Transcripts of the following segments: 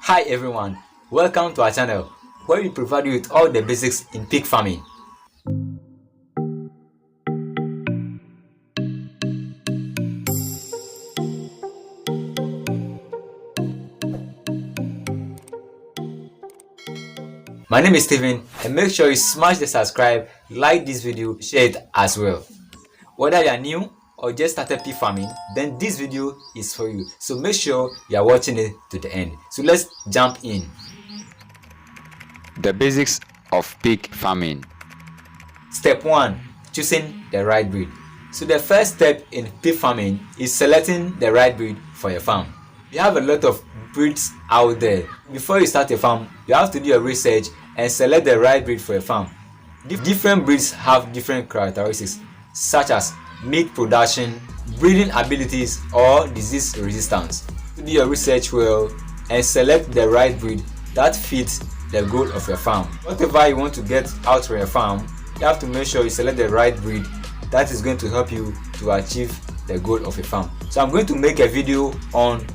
Hi everyone, welcome to our channel where we provide you with all the basics in pig farming. My name is Steven, and make sure you smash the subscribe, like this video, share it as well. Whether you are new or just started pig farming, then this video is for you. So make sure you are watching it to the end. So let's jump in. The basics of pig farming. Step 1. Choosing the right breed. So the first step in pig farming is selecting the right breed for your farm. You have a lot of breeds out there. Before you start a farm, you have to do your research and select the right breed for your farm. Different breeds have different characteristics such as meat production, breeding abilities, or disease resistance. Do your research well and select the right breed that fits the goal of your farm. Whatever you want to get out from your farm, you have to make sure you select the right breed that is going to help you to achieve the goal of your farm. So I'm going to make a video on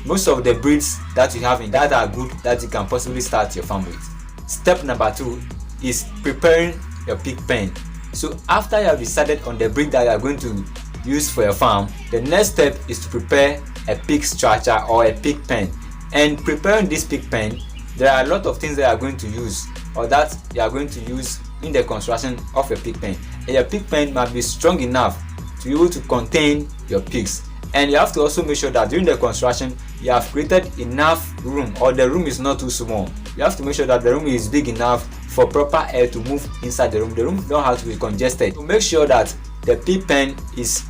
most of the breeds that you have in that are good that you can possibly start your farm with. Step number 2 is preparing your pig pen. So after you have decided on the breed that you are going to use for your farm, the next step is to prepare a pig structure or a pig pen. And preparing this pig pen, there are a lot of things that you are going to use or that you are going to use in the construction of a pig pen. And your pig pen must be strong enough to be able to contain your pigs. And you have to also make sure that during the construction you have created enough room, or the room is not too small. You have to make sure that the room is big enough for proper air to move inside the room. The room don't have to be congested. So make sure that the pig pen is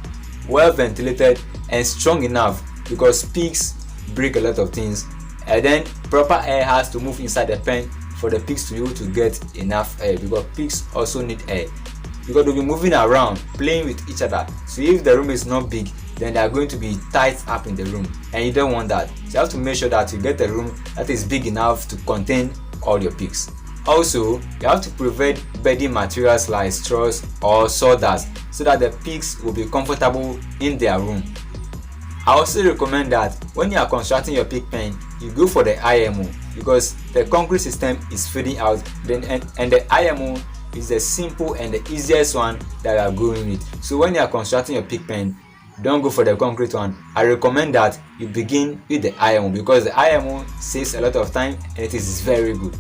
well ventilated and strong enough, because pigs break a lot of things, and then proper air has to move inside the pen for the pigs to be able to get enough air, because pigs also need air, because they'll be moving around playing with each other. So if the room is not big, then they are going to be tight up in the room, and you don't want that. So you have to make sure that you get a room that is big enough to contain all your pigs. Also, you have to prevent bedding materials like straws or sawdust so that the pigs will be comfortable in their room. I also recommend that when you are constructing your pig pen, you go for the IMO, because the concrete system is fading out, and the IMO is the simple and the easiest one that you are going with. So when you are constructing your pig pen, don't go for the concrete one. I recommend that you begin with the IMO, because the IMO saves a lot of time and it is very good.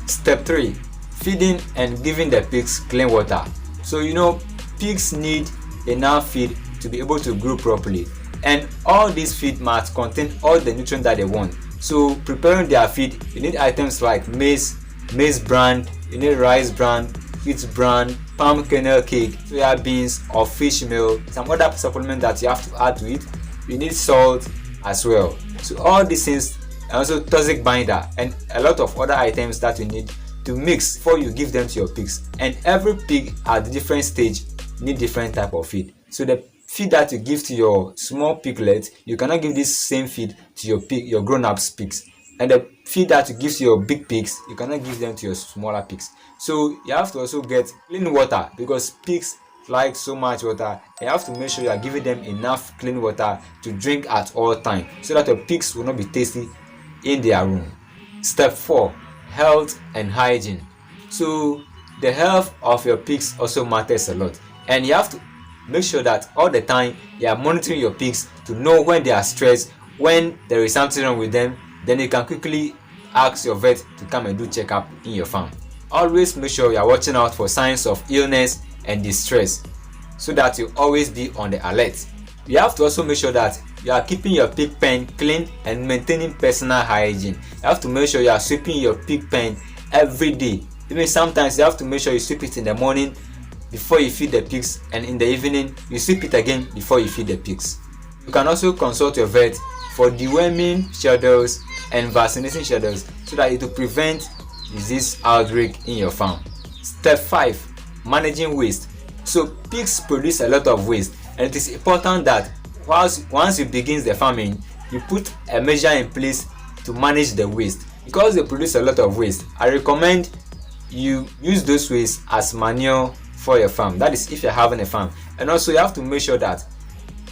Step 3. Feeding and giving the pigs clean water. So pigs need enough feed to be able to grow properly, and all this feed must contain all the nutrients that they want. So preparing their feed, you need items like maize bran, you need rice bran, wheat bran, palm kernel cake, soya beans or fish meal, some other supplement that you have to add to it. You need salt as well. So all these things, and also toxic binder and a lot of other items that you need to mix before you give them to your pigs. And every pig at different stage need different type of feed. So the feed that you give to your small piglets, you cannot give this same feed to your grown-up pigs. And the feed that you give to your big pigs, you cannot give them to your smaller pigs. So you have to also get clean water, because pigs like so much water. You have to make sure you are giving them enough clean water to drink at all times, so that your pigs will not be thirsty in their room. Step 4. Health and hygiene. So the health of your pigs also matters a lot, and you have to make sure that all the time you are monitoring your pigs to know when they are stressed, when there is something wrong with them. Then you can quickly ask your vet to come and do checkup in your farm. Always make sure you are watching out for signs of illness and distress, so that you always be on the alert. You have to also make sure that you are keeping your pig pen clean and maintaining personal hygiene. You have to make sure you are sweeping your pig pen every day. Even sometimes you have to make sure you sweep it in the morning before you feed the pigs, and in the evening you sweep it again before you feed the pigs. You can also consult your vet for deworming schedules and vaccination schedules, so that it will prevent disease outbreak in your farm. Step 5. Managing waste. So pigs produce a lot of waste, and it is important that once you begin the farming, you put a measure in place to manage the waste, because they produce a lot of waste. I recommend you use those waste as manure for your farm. That is if you're having a farm. And also you have to make sure that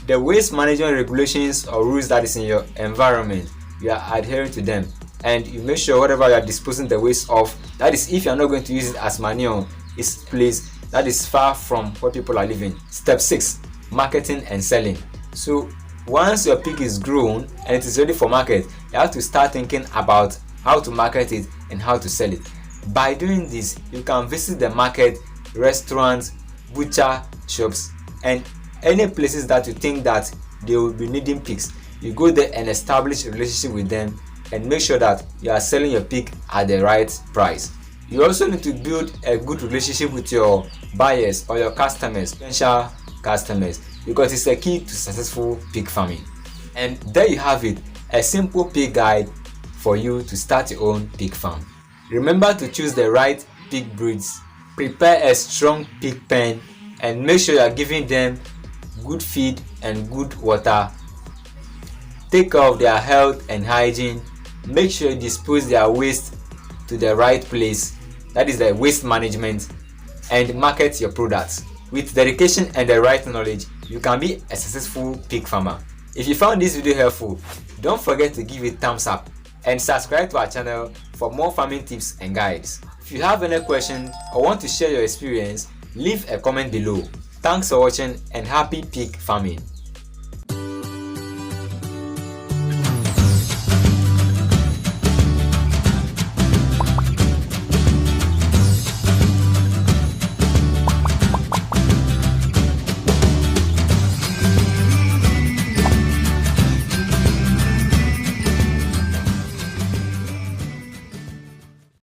the waste management regulations or rules that is in your environment you are adhering to them, and you make sure whatever you are disposing the waste of, that is if you are not going to use it as manure, is placed that is far from where people are living. Step 6, marketing and selling. So once your pig is grown and it is ready for market, you have to start thinking about how to market it and how to sell it. By doing this, you can visit the market, restaurants, butcher shops, and any places that you think that they will be needing pigs. You go there and establish a relationship with them and make sure that you are selling your pig at the right price. You also need to build a good relationship with your buyers or your customers, potential customers, because it's a key to successful pig farming. And there you have it, a simple pig guide for you to start your own pig farm. Remember to choose the right pig breeds, prepare a strong pig pen, and make sure you are giving them good feed and good water. Take care of their health and hygiene. Make sure you dispose their waste to the right place, that is the waste management, and market your products. With dedication and the right knowledge, you can be a successful pig farmer. If you found this video helpful, don't forget to give it a thumbs up and subscribe to our channel for more farming tips and guides. If you have any question or want to share your experience, leave a comment below. Thanks for watching and happy pig farming.